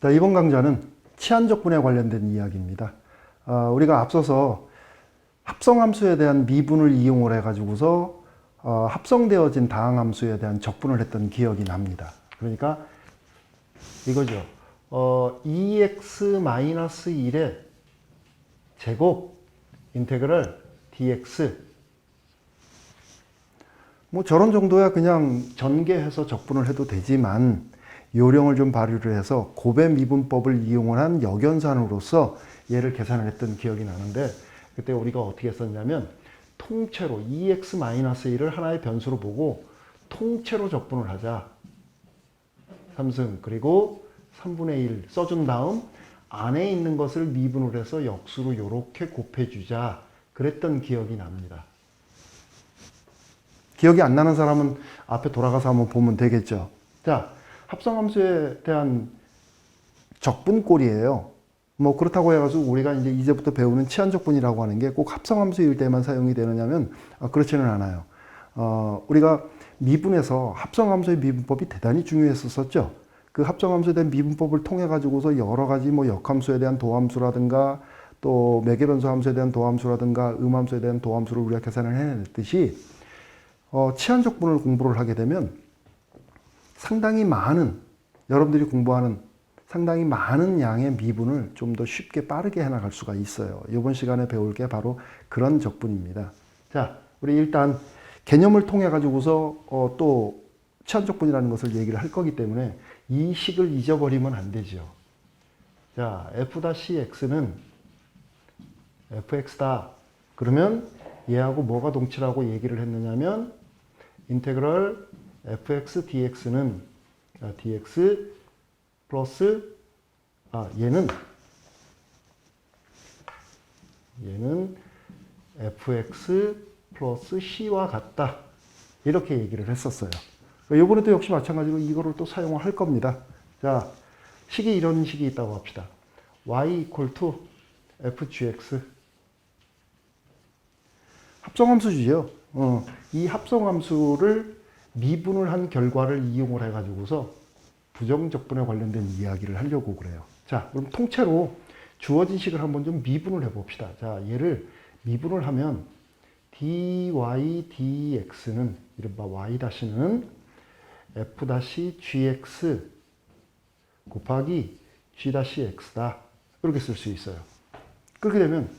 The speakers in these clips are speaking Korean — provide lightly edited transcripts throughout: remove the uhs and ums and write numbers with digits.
자, 이번 강좌는 치안적분에 관련된 이야기입니다. 우리가 앞서서 합성함수에 대한 미분을 이용을 해가지고서 합성되어진 다항함수에 대한 적분을 했던 기억이 납니다. 그러니까 이거죠. 2x-1의 제곱 인테그럴 dx 뭐 저런 정도야 그냥 전개해서 적분을 해도 되지만 요령을 좀 발휘를 해서 곱의 미분법을 이용을 한 역연산으로서 얘를 계산을 했던 기억이 나는데, 그때 우리가 어떻게 했었냐면 통째로 2x-1을 하나의 변수로 보고 통째로 적분을 하자. 3승 그리고 3분의 1 써준 다음 안에 있는 것을 미분을 해서 역수로 이렇게 곱해주자. 그랬던 기억이 납니다. 기억이 안 나는 사람은 앞에 돌아가서 한번 보면 되겠죠. 자, 합성함수에 대한 적분꼴이에요. 뭐 그렇다고 해가지고 우리가 이제부터 배우는 치안적분이라고 하는 게 꼭 합성함수일 때만 사용이 되느냐면 그렇지는 않아요. 우리가 미분에서 합성함수의 미분법이 대단히 중요했었죠. 그 합성함수에 대한 미분법을 통해 가지고서 여러 가지 뭐 역함수에 대한 도함수라든가 또 매개변수 함수에 대한 도함수라든가 음함수에 대한 도함수를 우리가 계산을 해냈듯이 치안적분을 공부를 하게 되면 상당히 많은, 여러분들이 공부하는 상당히 많은 양의 미분을 좀 더 쉽게 빠르게 해나갈 수가 있어요. 이번 시간에 배울 게 바로 그런 적분입니다. 자, 우리 일단 개념을 통해 가지고서 또 치안적분이라는 것을 얘기를 할 거기 때문에 이 식을 잊어버리면 안 되죠. 자, f-x는 fx다. 그러면 얘하고 뭐가 동치라고 얘기를 했느냐면 인테그럴 fx dx는 dx 플러스 얘는 fx 플러스 c와 같다. 이렇게 얘기를 했었어요. 이번에도 역시 마찬가지로 이거를 또 사용을 할 겁니다. 자, 식이 이런 식이 있다고 합시다. y equal to fgx. 합성함수지요. 이 합성함수를 미분을 한 결과를 이용을 해가지고서 부정적분에 관련된 이야기를 하려고 그래요. 자, 그럼 통째로 주어진 식을 한번 좀 미분을 해봅시다. 자, 얘를 미분을 하면 dy dx는 이른바 y-는 f-gx 곱하기 g-x다. 이렇게 쓸 수 있어요. 그렇게 되면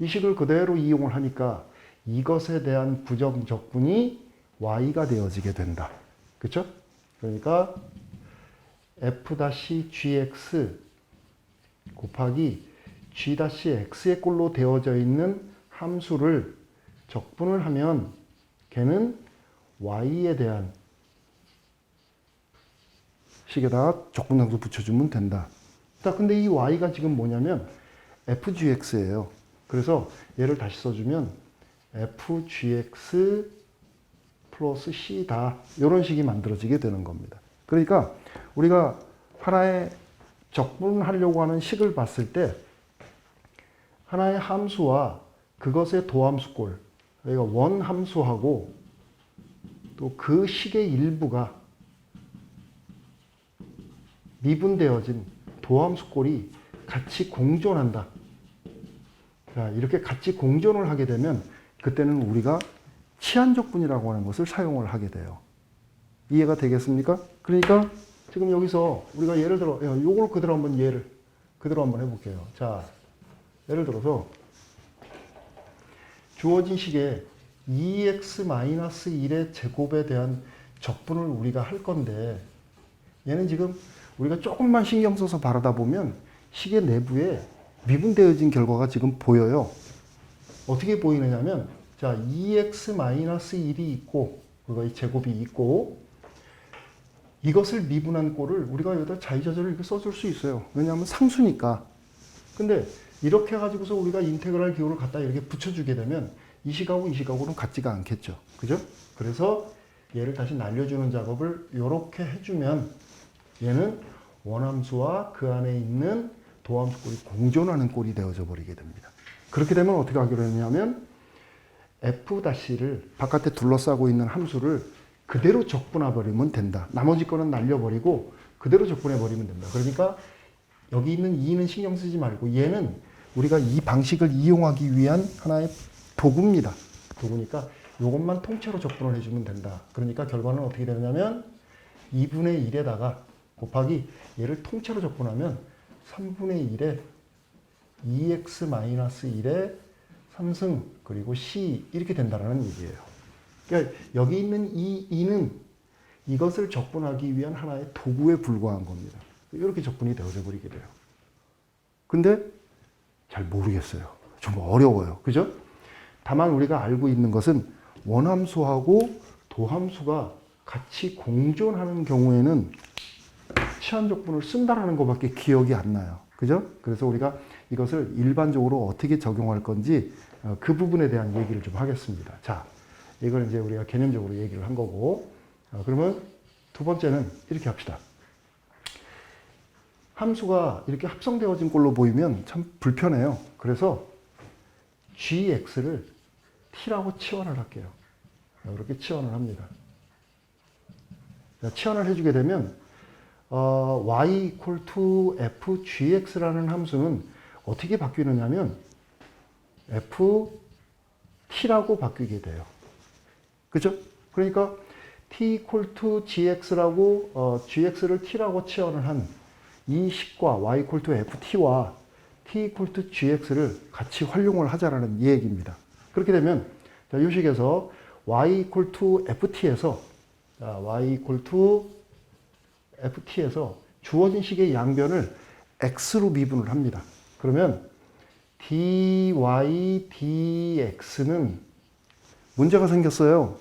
이 식을 그대로 이용을 하니까 이것에 대한 부정적분이 y가 되어지게 된다. 그렇죠? 그러니까 f-gx 곱하기 g-x의 꼴로 되어져 있는 함수를 적분을 하면 걔는 y에 대한 식에다가 적분상수 붙여주면 된다. 자, 근데 이 y가 지금 뭐냐면 fgx예요. 그래서 얘를 다시 써주면 fgx 플러스 c다. 이런 식이 만들어지게 되는 겁니다. 그러니까 우리가 하나의 적분하려고 하는 식을 봤을 때 하나의 함수와 그것의 도함수꼴, 그러니까 원함수하고 또 그 식의 일부가 미분되어진 도함수꼴이 같이 공존한다. 자, 이렇게 같이 공존을 하게 되면 그때는 우리가 치안적분이라고 하는 것을 사용을 하게 돼요. 이해가 되겠습니까? 그러니까 지금 여기서 우리가 예를 들어 요걸 그대로 한번 해볼게요. 자, 예를 들어서 주어진 식에 2x-1의 제곱에 대한 적분을 우리가 할 건데 얘는 지금 우리가 조금만 신경 써서 바라다 보면 식의 내부에 미분되어진 결과가 지금 보여요. 어떻게 보이느냐면 자, 2x-1이 있고 그거의 제곱이 있고 이것을 미분한 꼴을 우리가 여기다 자의자재로 이렇게 써줄 수 있어요. 왜냐하면 상수니까. 근데 이렇게 해가지고서 우리가 인테그랄 기호를 갖다 이렇게 붙여주게 되면 이 식하고 이 식하고는 같지가 않겠죠. 그죠? 그래서 얘를 다시 날려주는 작업을 이렇게 해주면 얘는 원함수와 그 안에 있는 도함수 꼴이 공존하는 꼴이 되어져 버리게 됩니다. 그렇게 되면 어떻게 하기로 했냐면 f-를 바깥에 둘러싸고 있는 함수를 그대로 적분해 버리면 된다. 나머지 거는 날려버리고 그대로 적분해 버리면 된다. 그러니까 여기 있는 2는 신경 쓰지 말고 얘는 우리가 이 방식을 이용하기 위한 하나의 도구입니다. 도구니까 이것만 통째로 적분을 해주면 된다. 그러니까 결과는 어떻게 되느냐면 2분의 1에다가 곱하기 얘를 통째로 적분하면 3분의 1에 2x-1에 3승 그리고 c 이렇게 된다는 얘기예요. 그러니까 여기 있는 이 2는 이것을 적분하기 위한 하나의 도구에 불과한 겁니다. 이렇게 적분이 되어져 버리게 돼요. 근데 잘 모르겠어요. 좀 어려워요. 그죠? 다만 우리가 알고 있는 것은 원함수하고 도함수가 같이 공존하는 경우에는 치환적분을 쓴다라는 것밖에 기억이 안 나요. 그죠? 그래서 우리가 이것을 일반적으로 어떻게 적용할 건지 그 부분에 대한 얘기를 좀 하겠습니다. 자, 이걸 이제 우리가 개념적으로 얘기를 한 거고, 그러면 두 번째는 이렇게 합시다. 함수가 이렇게 합성되어진 꼴로 보이면 참 불편해요. 그래서 gx를 t라고 치환을 할게요. 이렇게 치환을 합니다. 치환을 해주게 되면 y equal to f gx라는 함수는 어떻게 바뀌느냐면 f t라고 바뀌게 돼요. 그죠? 그러니까 t equal to gx라고 gx를 t라고 치환을 한 이 식과 y equal to ft와 t equal to gx를 같이 활용을 하자라는 얘기입니다. 그렇게 되면 자, 이 식에서 y equal to ft에서 y equal to ft에서 주어진 식의 양변을 x로 미분을 합니다. 그러면 dy dx는 문제가 생겼어요.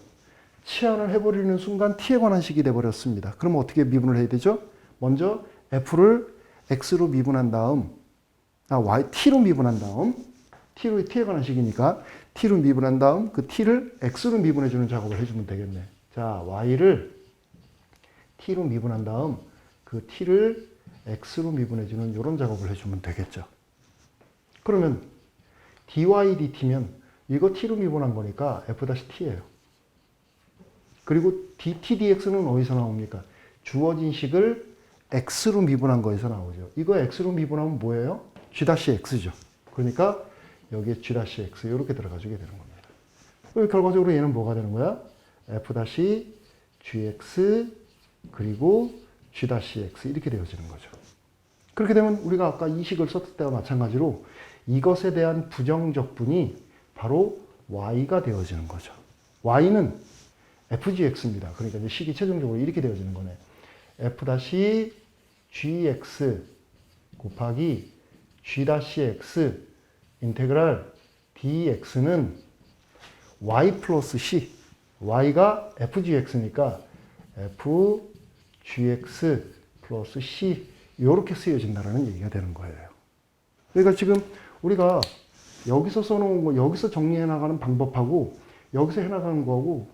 치환을 해버리는 순간 t에 관한 식이 돼버렸습니다. 그럼 어떻게 미분을 해야 되죠? 먼저 f를 x로 미분한 다음, t로 미분한 다음, t에 관한 식이니까 t로 미분한 다음 그 t를 x로 미분해주는 작업을 해주면 되겠네. 자, y를 t로 미분한 다음 그 t를 x로 미분해주는 이런 작업을 해주면 되겠죠. 그러면 dy dt면 이거 t로 미분한 거니까 f-t예요. 그리고 dt dx는 어디서 나옵니까? 주어진 식을 x로 미분한 거에서 나오죠. 이거 x로 미분하면 뭐예요? g-x죠. 그러니까 여기에 g-x 이렇게 들어가주게 되는 겁니다. 그리고 결과적으로 얘는 뭐가 되는 거야? f-gx 그리고 g-x 이렇게 되어지는 거죠. 그렇게 되면 우리가 아까 이 식을 썼을 때와 마찬가지로 이것에 대한 부정적분이 바로 y가 되어지는 거죠. y는 fgx입니다. 그러니까 이제 식이 최종적으로 이렇게 되어지는 거네. f-gx 곱하기 g-x 인테그랄 dx는 y 플러스 c, y가 fgx니까 fgx 플러스 c 이렇게 쓰여진다는 얘기가 되는 거예요. 그러니까 지금 우리가 여기서 써놓은 거, 여기서 정리해 나가는 방법하고 여기서 해나가는 거하고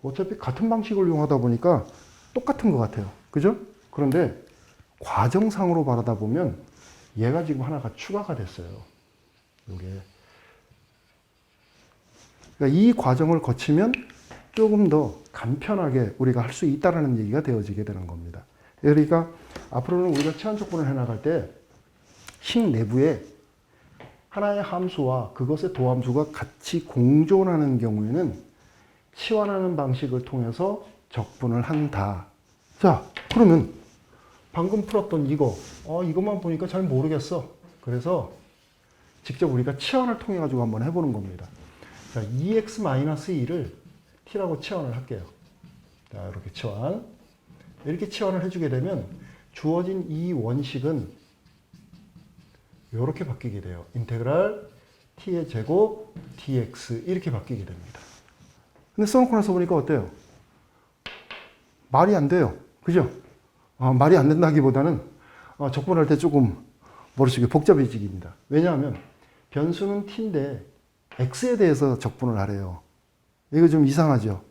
어차피 같은 방식을 이용하다 보니까 똑같은 것 같아요. 그죠? 그런데 과정상으로 바라다 보면 얘가 지금 하나가 추가가 됐어요. 요게. 그러니까 이 과정을 거치면 조금 더 간편하게 우리가 할 수 있다는 얘기가 되어지게 되는 겁니다. 그러니까 앞으로는 우리가 치환 촉분을 해나갈 때 식 내부에 하나의 함수와 그것의 도함수가 같이 공존하는 경우에는 치환하는 방식을 통해서 적분을 한다. 자, 그러면 방금 풀었던 이것만 보니까 잘 모르겠어. 그래서 직접 우리가 치환을 통해 가지고 한번 해보는 겁니다. 자, 2x-2를 t라고 치환을 할게요. 자, 이렇게 치환. 이렇게 치환을 해주게 되면 주어진 이 원식은 이렇게 바뀌게 돼요. 인테그랄 t의 제곱 dx 이렇게 바뀌게 됩니다. 근데 써놓고 나서 보니까 어때요? 말이 안 돼요. 그죠? 말이 안 된다기보다는 적분할 때 조금 머릿속이 복잡해지기입니다. 왜냐하면 변수는 t인데 x에 대해서 적분을 하래요. 이거 좀 이상하죠?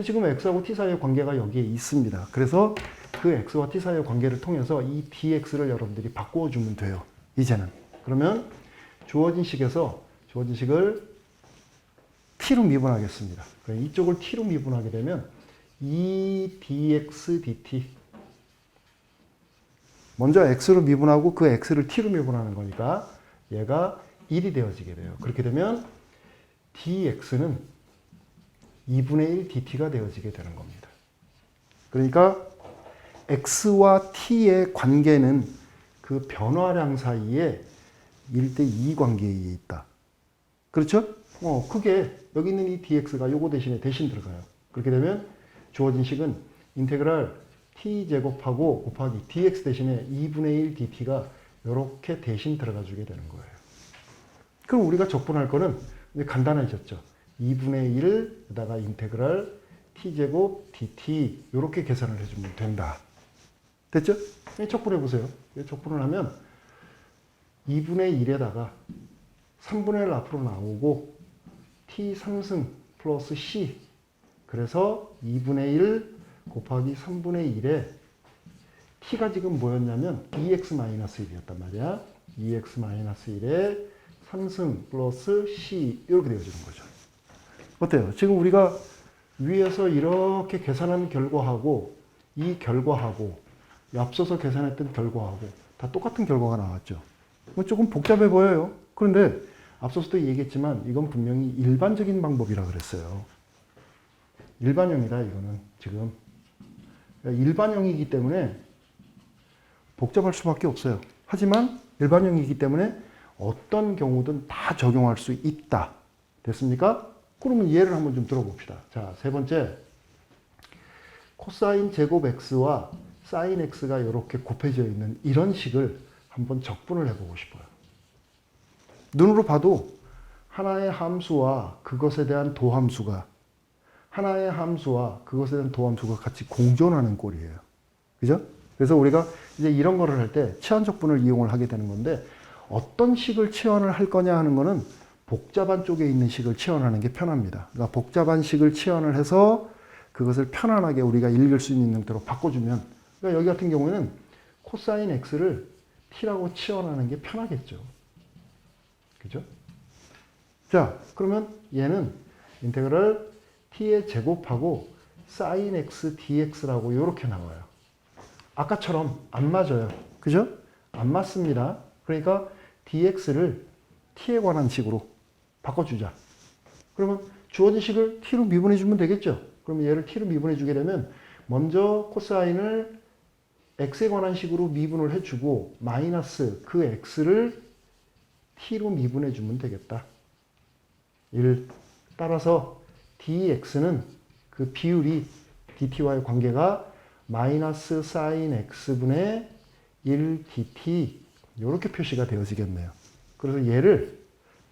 지금 x하고 t 사이의 관계가 여기에 있습니다. 그래서 그 x와 t 사이의 관계를 통해서 이 dx를 여러분들이 바꿔주면 돼요. 이제는. 그러면 주어진 식에서 주어진 식을 t로 미분하겠습니다. 이쪽을 t로 미분하게 되면 2dx dt 먼저 x로 미분하고 그 x를 t로 미분하는 거니까 얘가 1이 되어지게 돼요. 그렇게 되면 dx는 2분의 1 dt가 되어지게 되는 겁니다. 그러니까 x와 t의 관계는 그 변화량 사이에 1대2 관계에 있다. 그렇죠? 그게 여기 있는 이 dx가 요거 대신에 대신 들어가요. 그렇게 되면 주어진 식은 인테그랄 t제곱하고 곱하기 dx 대신에 2분의 1 dt가 이렇게 대신 들어가 주게 되는 거예요. 그럼 우리가 적분할 거는 이제 간단해졌죠. 2분의 1에다가 인테그랄 t제곱 dt 이렇게 계산을 해주면 된다. 됐죠? 적분해 보세요. 적분을 하면 2분의 1에다가 3분의 1 앞으로 나오고 t 3승 플러스 c 그래서 2분의 1 곱하기 3분의 1에 t가 지금 뭐였냐면 2x-1이었단 말이야. 2x-1에 3승 플러스 c 이렇게 되어지는 거죠. 어때요? 지금 우리가 위에서 이렇게 계산한 결과하고 이 결과하고 앞서서 계산했던 결과하고 다 똑같은 결과가 나왔죠. 조금 복잡해 보여요. 그런데 앞서서도 얘기했지만 이건 분명히 일반적인 방법이라 그랬어요. 일반형이다 이거는 지금. 일반형이기 때문에 복잡할 수밖에 없어요. 하지만 일반형이기 때문에 어떤 경우든 다 적용할 수 있다. 됐습니까? 그러면 예를 한번 좀 들어봅시다. 자, 세 번째. 코사인 제곱 x와 사인 x가 이렇게 곱해져 있는 이런 식을 한번 적분을 해보고 싶어요. 눈으로 봐도 하나의 함수와 그것에 대한 도함수가 하나의 함수와 그것에 대한 도함수가 같이 공존하는 꼴이에요. 그죠? 그래서 우리가 이제 이런 거를 할 때 치환적분을 이용을 하게 되는 건데 어떤 식을 치환을 할 거냐 하는 거는 복잡한 쪽에 있는 식을 치환하는 게 편합니다. 그러니까 복잡한 식을 치환을 해서 그것을 편안하게 우리가 읽을 수 있는 형태로 바꿔주면 그러니까 여기 같은 경우에는 코사인 x를 t라고 치환하는 게 편하겠죠. 그죠? 자, 그러면 얘는 인테그랄 t의 제곱하고 sin x dx라고 이렇게 나와요. 아까처럼 안 맞아요. 그죠? 안 맞습니다. 그러니까 dx를 t에 관한 식으로 바꿔주자. 그러면 주어진 식을 t로 미분해 주면 되겠죠? 그러면 얘를 t로 미분해 주게 되면 먼저 코사인을 x에 관한 식으로 미분을 해주고 마이너스 그 x를 t로 미분해 주면 되겠다. 1. 따라서 dx는 그 비율이 dt와의 관계가 마이너스 sin x분의 1 dt 이렇게 표시가 되어지겠네요. 그래서 얘를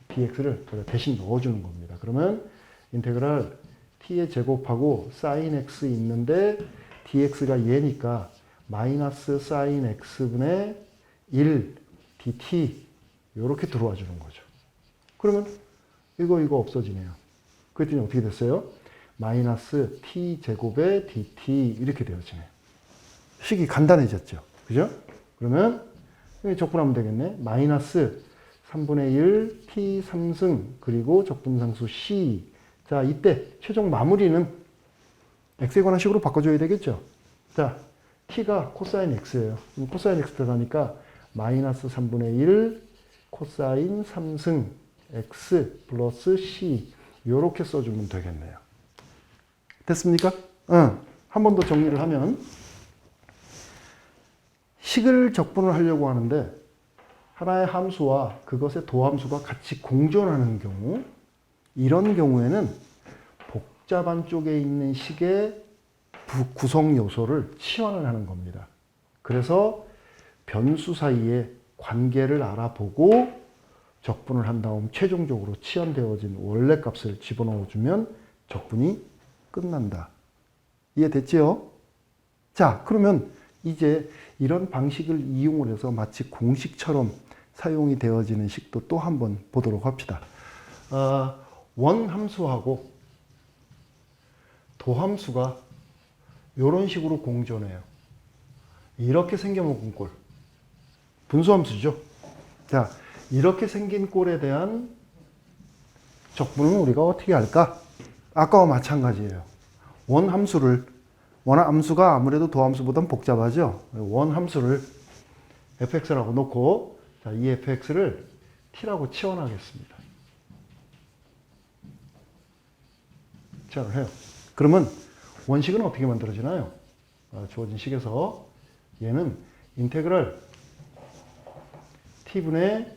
dx를 대신 넣어주는 겁니다. 그러면 인테그랄 t의 제곱하고 sin x 있는데 dx가 얘니까 마이너스 sin x분의 1 dt 이렇게 들어와 주는 거죠. 그러면 이거 없어지네요. 그랬더니 어떻게 됐어요? 마이너스 t제곱의 dt 이렇게 되어지네요. 식이 간단해졌죠. 그죠? 그러면 적분하면 되겠네. 마이너스 3분의 1 t 3승 그리고 적분상수 c. 자, 이때 최종 마무리는 x에 관한 식으로 바꿔줘야 되겠죠. 자, t가 코사인 x예요. 코사인 x 들어가니까 마이너스 3분의 1 코사인 3승 x 플러스 c 이렇게 써주면 되겠네요. 됐습니까? 한 번 더 정리를 하면 식을 적분을 하려고 하는데 하나의 함수와 그것의 도함수가 같이 공존하는 경우 이런 경우에는 복잡한 쪽에 있는 식의 구성 요소를 치환을 하는 겁니다. 그래서 변수 사이에 관계를 알아보고 적분을 한 다음 최종적으로 치환되어진 원래 값을 집어넣어주면 적분이 끝난다. 이해됐지요? 자, 그러면 이제 이런 방식을 이용을 해서 마치 공식처럼 사용이 되어지는 식도 또 한번 보도록 합시다. 원함수하고 도함수가 이런 식으로 공존해요. 이렇게 생겨먹은 꼴. 분수함수죠. 자, 이렇게 생긴 꼴에 대한 적분은 우리가 어떻게 할까? 아까와 마찬가지예요. 원함수가 아무래도 도함수보다는 복잡하죠. 원함수를 fx라고 놓고 자, 이 fx를 t라고 치환하겠습니다. 치환을 해요. 그러면 원식은 어떻게 만들어지나요? 주어진 식에서 얘는 인테그럴 t분의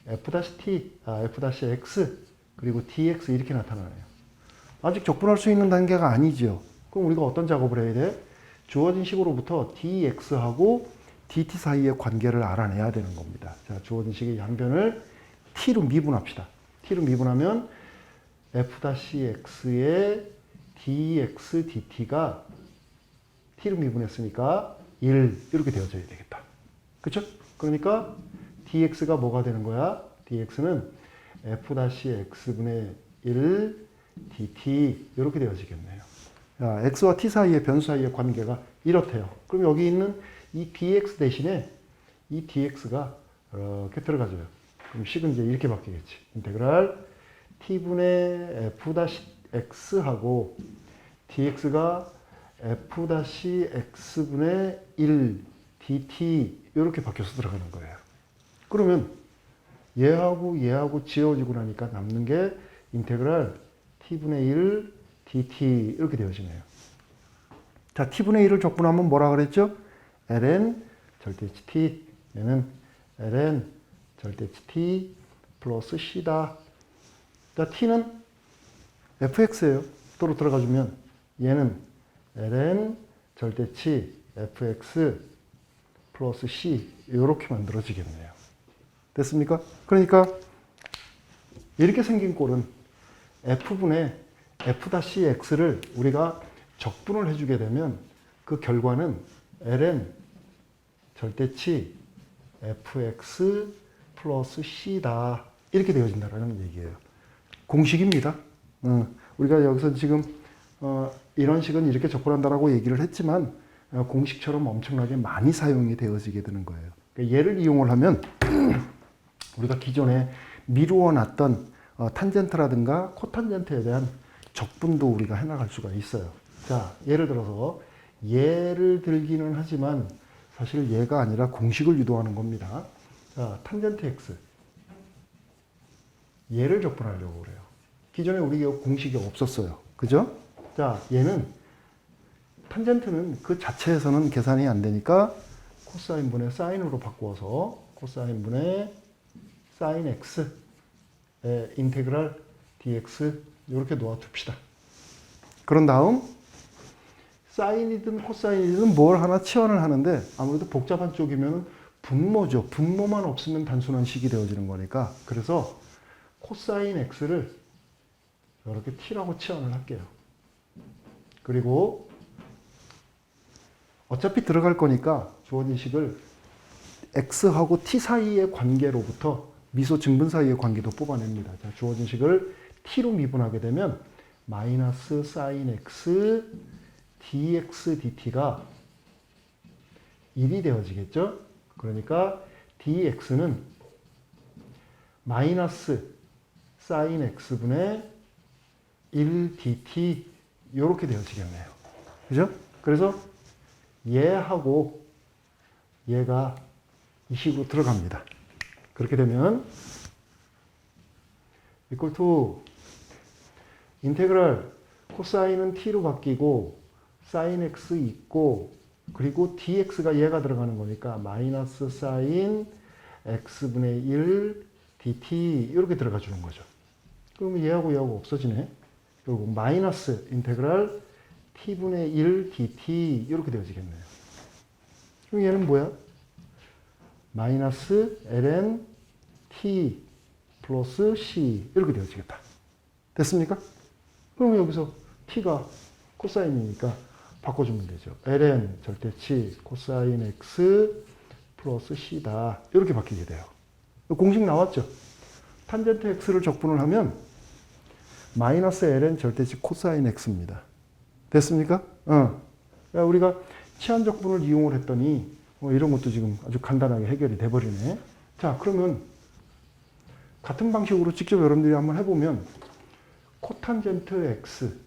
f-x 그리고 dx 이렇게 나타나네요. 아직 적분할 수 있는 단계가 아니죠. 그럼 우리가 어떤 작업을 해야 돼? 주어진 식으로부터 dx하고 dt 사이의 관계를 알아내야 되는 겁니다. 자, 주어진 식의 양변을 t로 미분합시다. t로 미분하면 f-x의 dx dt가 t로 미분했으니까 1 이렇게 되어져야 되겠다. 그렇죠? 그러니까 dx가 뭐가 되는 거야? dx는 f-x분의 1 dt 이렇게 되어지겠네요. 자, x와 t 사이의 변수 사이의 관계가 이렇대요. 그럼 여기 있는 이 dx 대신에 이 dx가 이렇게 들어가줘요. 그럼 식은 이제 이렇게 바뀌겠지. 인테그랄 t분의 f-x하고 dx가 f-x분의 1 dt 이렇게 바뀌어서 들어가는 거예요. 그러면 얘하고 지워지고 나니까 남는 게 인테그랄 t분의 1 dt 이렇게 되어지네요. 자, t분의 1을 적분하면 뭐라 그랬죠? ln 절대치 t 얘는 ln 절대치 t 플러스 c다. 자, t는 fx예요. 또로 들어가주면 얘는 ln 절대치 fx 플러스 c 이렇게 만들어지겠네요. 됐습니까? 그러니까 이렇게 생긴 꼴은 f분의 f-x를 우리가 적분을 해주게 되면 그 결과는 ln 절대치 fx 플러스 c다 이렇게 되어진다는 얘기예요. 공식입니다. 우리가 여기서 지금 이런 식은 이렇게 접근한다라고 얘기를 했지만 공식처럼 엄청나게 많이 사용이 되어지게 되는 거예요. 그러니까 얘를 이용을 하면 우리가 기존에 미루어 놨던 탄젠트라든가 코탄젠트에 대한 적분도 우리가 해나갈 수가 있어요. 자, 예를 들어서 얘를 들기는 하지만 사실 얘가 아니라 공식을 유도하는 겁니다. 자, 탄젠트 x 얘를 적분하려고 그래요. 기존에 우리 공식이 없었어요. 그죠? 자, 얘는 탄젠트는 그 자체에서는 계산이 안 되니까 코사인분의 사인으로 바꾸어서 코사인분의 사인 x의 인테그랄 dx 이렇게 놓아둡시다. 그런 다음 사인이든 코사인이든 뭘 하나 치환을 하는데 아무래도 복잡한 쪽이면 분모죠. 분모만 없으면 단순한 식이 되어지는 거니까 그래서 코사인 x를 이렇게 t라고 치환을 할게요. 그리고 어차피 들어갈 거니까 주어진 식을 x하고 t 사이의 관계로부터 미소 증분 사이의 관계도 뽑아냅니다. 자, 주어진 식을 t로 미분하게 되면 마이너스 사인 x dx dt가 1이 되어지겠죠? 그러니까 dx는 마이너스 사인 x분의 1 dt 이렇게 되어지겠네요. 그죠? 그래서 얘하고 얘가 이 식으로 들어갑니다. 그렇게 되면 equal to 인테그랄 코사인은 t로 바뀌고 사인 x 있고 그리고 dx가 얘가 들어가는 거니까 마이너스 사인 x분의 1 dt 이렇게 들어가 주는 거죠. 그러면 얘하고 없어지네. 그리고 마이너스 인테그랄 t분의 1 dt 이렇게 되어지겠네요. 그럼 얘는 뭐야? 마이너스 ln t 플러스 c 이렇게 되어지겠다. 됐습니까? 그럼 여기서 t가 코사인이니까 바꿔주면 되죠. ln 절대치 코사인 x 플러스 c다. 이렇게 바뀌게 돼요. 공식 나왔죠? 탄젠트 x를 적분을 하면 마이너스 ln 절대치 코사인 x입니다. 됐습니까? 우리가 치환 적분을 이용을 했더니 이런 것도 지금 아주 간단하게 해결이 돼버리네. 자, 그러면 같은 방식으로 직접 여러분들이 한번 해보면 코탄젠트 x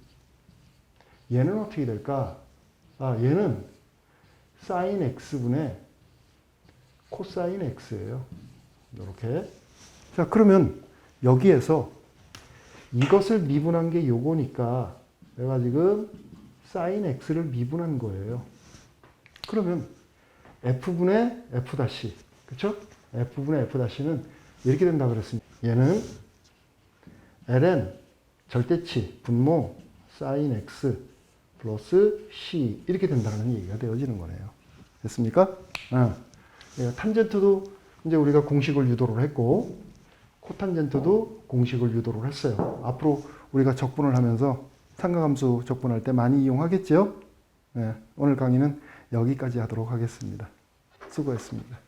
얘는 어떻게 될까? 얘는 사인 x분의 코사인 x예요. 이렇게. 자, 그러면 여기에서 이것을 미분한 게 요거니까 내가 지금 사인 x를 미분한 거예요. 그러면 f분의 f 다시, 그쵸? f분의 f 다시는 이렇게 된다 그랬습니다. 얘는 ln 절대치 분모 사인 x 플러스 c 이렇게 된다는 얘기가 되어지는 거네요. 됐습니까? 탄젠트도 이제 우리가 공식을 유도를 했고 코탄젠트도 공식을 유도를 했어요. 앞으로 우리가 적분을 하면서 삼각함수 적분할 때 많이 이용하겠죠? 오늘 강의는 여기까지 하도록 하겠습니다. 수고했습니다.